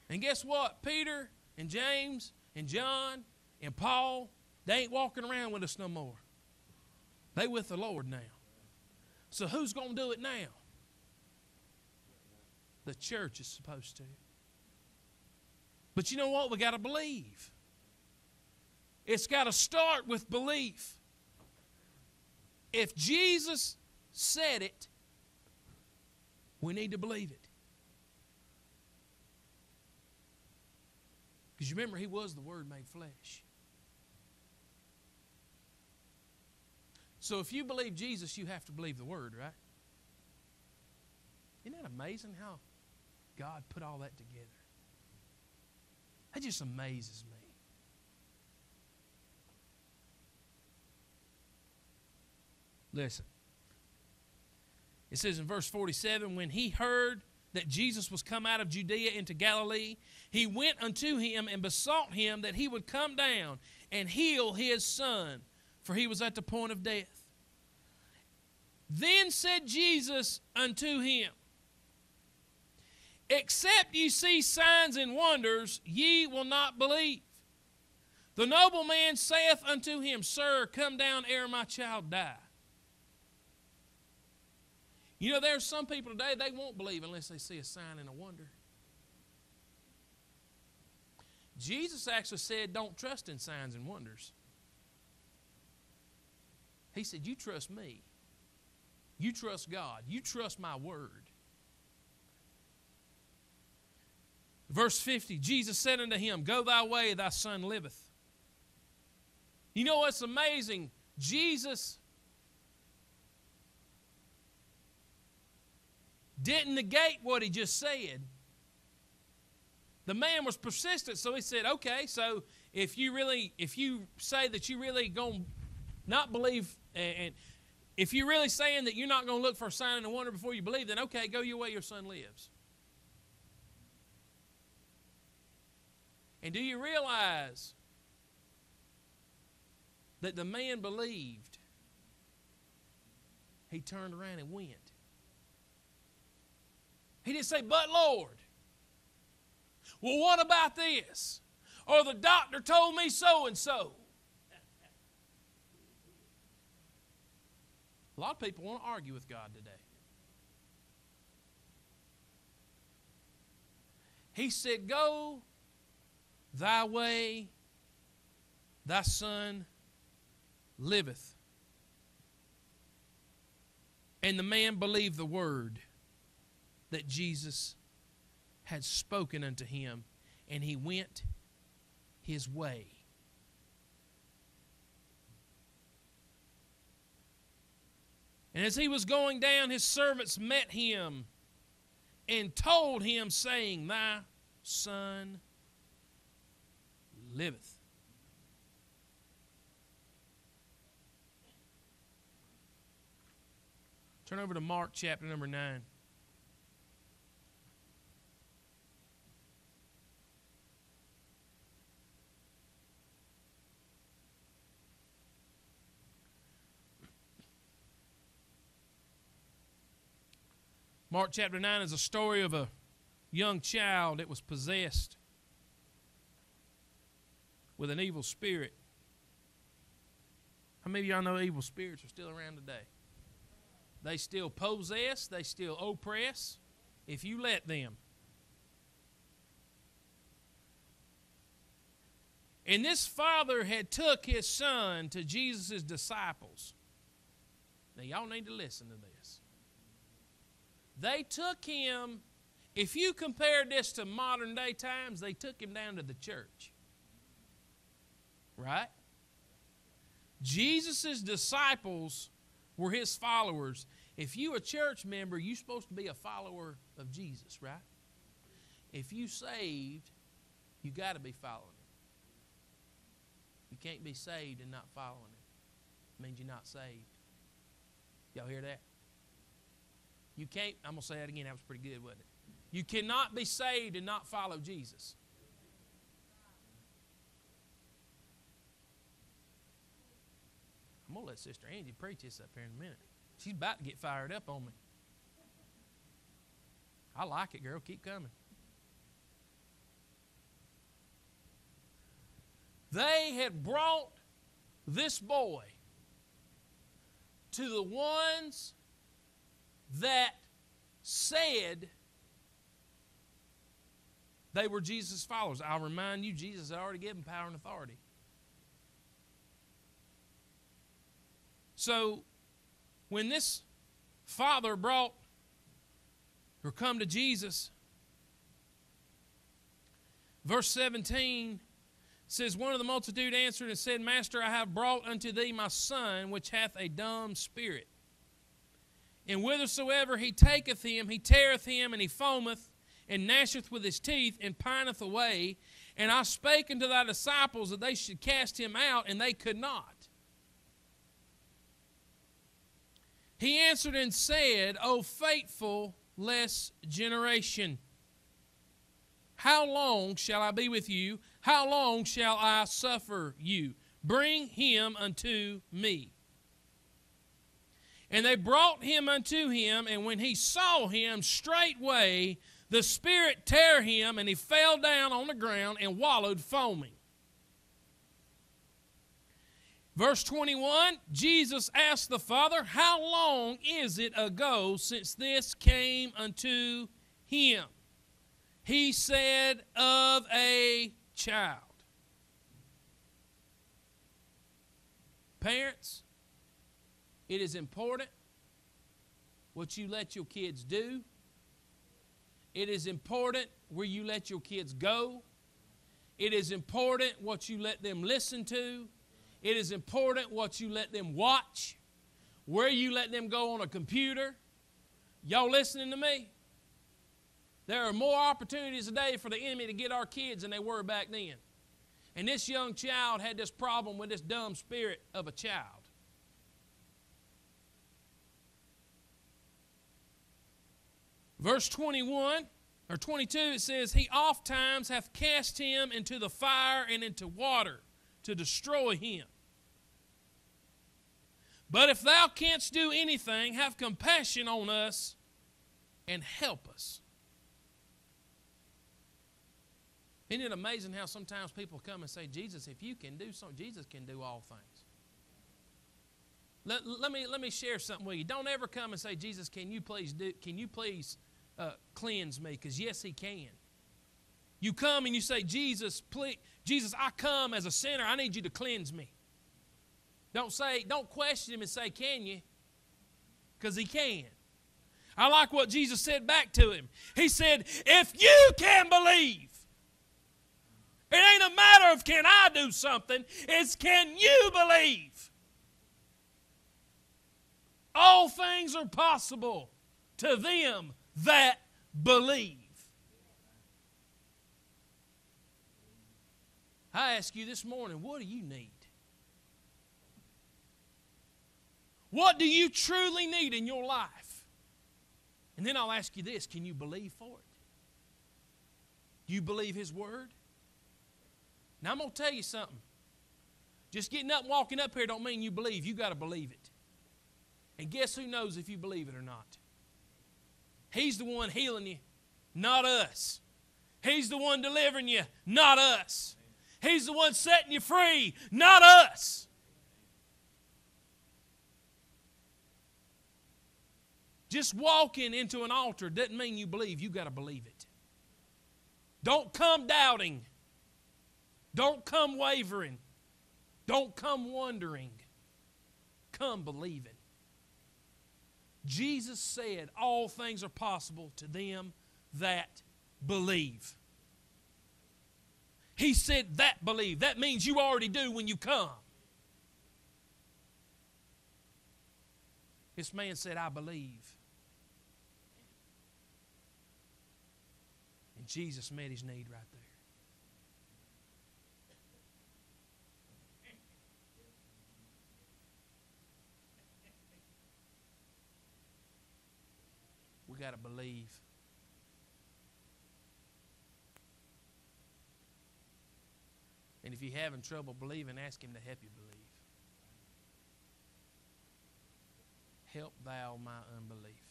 And guess what? Peter and James and John and Paul, they ain't walking around with us no more. They with the Lord now. So who's going to do it now? The church is supposed to. But you know what? We got to believe. It's got to start with belief. If Jesus said it, we need to believe it. Because you remember, He was the Word made flesh. So if you believe Jesus, you have to believe the Word, right? Isn't that amazing how God put all that together? That just amazes me. Listen. It says in verse 47, when He heard that Jesus was come out of Judea into Galilee, He went unto Him and besought Him that He would come down and heal His son, for he was at the point of death. Then said Jesus unto him, except ye see signs and wonders, ye will not believe. The nobleman saith unto him, Sir, come down ere my child die. You know, there's some people today, they won't believe unless they see a sign and a wonder. Jesus actually said, don't trust in signs and wonders. He said, you trust me. You trust God. You trust my word. Verse 50, Jesus said unto him, Go thy way, thy son liveth. You know what's amazing? Jesus didn't negate what He just said. The man was persistent, so He said, okay, so if you say that you really going to not believe, and if you're really saying that you're not going to look for a sign and a wonder before you believe, then okay, go your way, your son lives. And do you realize that the man believed? He turned around and went. He didn't say, but Lord. Well, what about this? Or the doctor told me so and so. A lot of people want to argue with God today. He said, Go thy way, thy son liveth. And the man believed the word that Jesus had spoken unto him, and he went his way. And as he was going down, his servants met him and told him, saying, Thy son liveth. Turn over to Mark chapter number 9. Mark chapter 9 is a story of a young child that was possessed with an evil spirit. How many of y'all know evil spirits are still around today? They still possess, they still oppress, if you let them. And this father had took his son to Jesus' disciples. Now y'all need to listen to this. They took him, if you compare this to modern day times, they took him down to the church. Right? Jesus' disciples were his followers. If you a church member, you're supposed to be a follower of Jesus, right? If you saved, you got to be following him. You can't be saved and not following him. It means you're not saved. Y'all hear that? You can't, I'm going to say that again, that was pretty good, wasn't it? You cannot be saved and not follow Jesus. I'm going to let Sister Angie preach this up here in a minute. She's about to get fired up on me. I like it, girl. Keep coming. They had brought this boy to the ones that said they were Jesus' followers. I'll remind you, Jesus had already given power and authority. So, when this father brought or come to Jesus, verse 17 says, one of the multitude answered and said, Master, I have brought unto thee my son, which hath a dumb spirit. And whithersoever he taketh him, he teareth him, and he foameth, and gnasheth with his teeth, and pineth away. And I spake unto thy disciples that they should cast him out, and they could not. He answered and said, O faithless generation, how long shall I be with you? How long shall I suffer you? Bring him unto me. And they brought him unto him, and when he saw him, straightway the spirit tare him, and he fell down on the ground and wallowed foaming. Verse 21, Jesus asked the Father, how long is it ago since this came unto him? He said, of a child. Parents, it is important what you let your kids do. It is important where you let your kids go. It is important what you let them listen to. It is important what you let them watch, where you let them go on a computer. Y'all listening to me? There are more opportunities today for the enemy to get our kids than they were back then. And this young child had this problem with this dumb spirit of a child. Verse 21 or 22, it says, he ofttimes hath cast him into the fire and into water to destroy him. But if thou canst do anything, have compassion on us and help us. Isn't it amazing how sometimes people come and say, Jesus, if you can do something, Jesus can do all things. Let me share something with you. Don't ever come and say, Jesus, can you please cleanse me? Because yes, he can. You come and you say, Jesus, please, Jesus, I come as a sinner. I need you to cleanse me. Don't question him and say, can you? Because he can. I like what Jesus said back to him. He said, if you can believe, it ain't a matter of can I do something, it's can you believe? All things are possible to them that believe. I ask you this morning, what do you need? What do you truly need in your life? And then I'll ask you this, can you believe for it? Do you believe his word? Now I'm going to tell you something. Just getting up and walking up here don't mean you believe. You got to believe it. And guess who knows if you believe it or not? He's the one healing you, not us. He's the one delivering you, not us. He's the one setting you free, not us. Just walking into an altar doesn't mean you believe. You got to believe it. Don't come doubting. Don't come wavering. Don't come wondering. Come believing. Jesus said all things are possible to them that believe. He said that believe. That means you already do when you come. This man said, I believe. And Jesus met his need right there. We got to believe. And if you're having trouble believing, ask him to help you believe. Help thou my unbelief.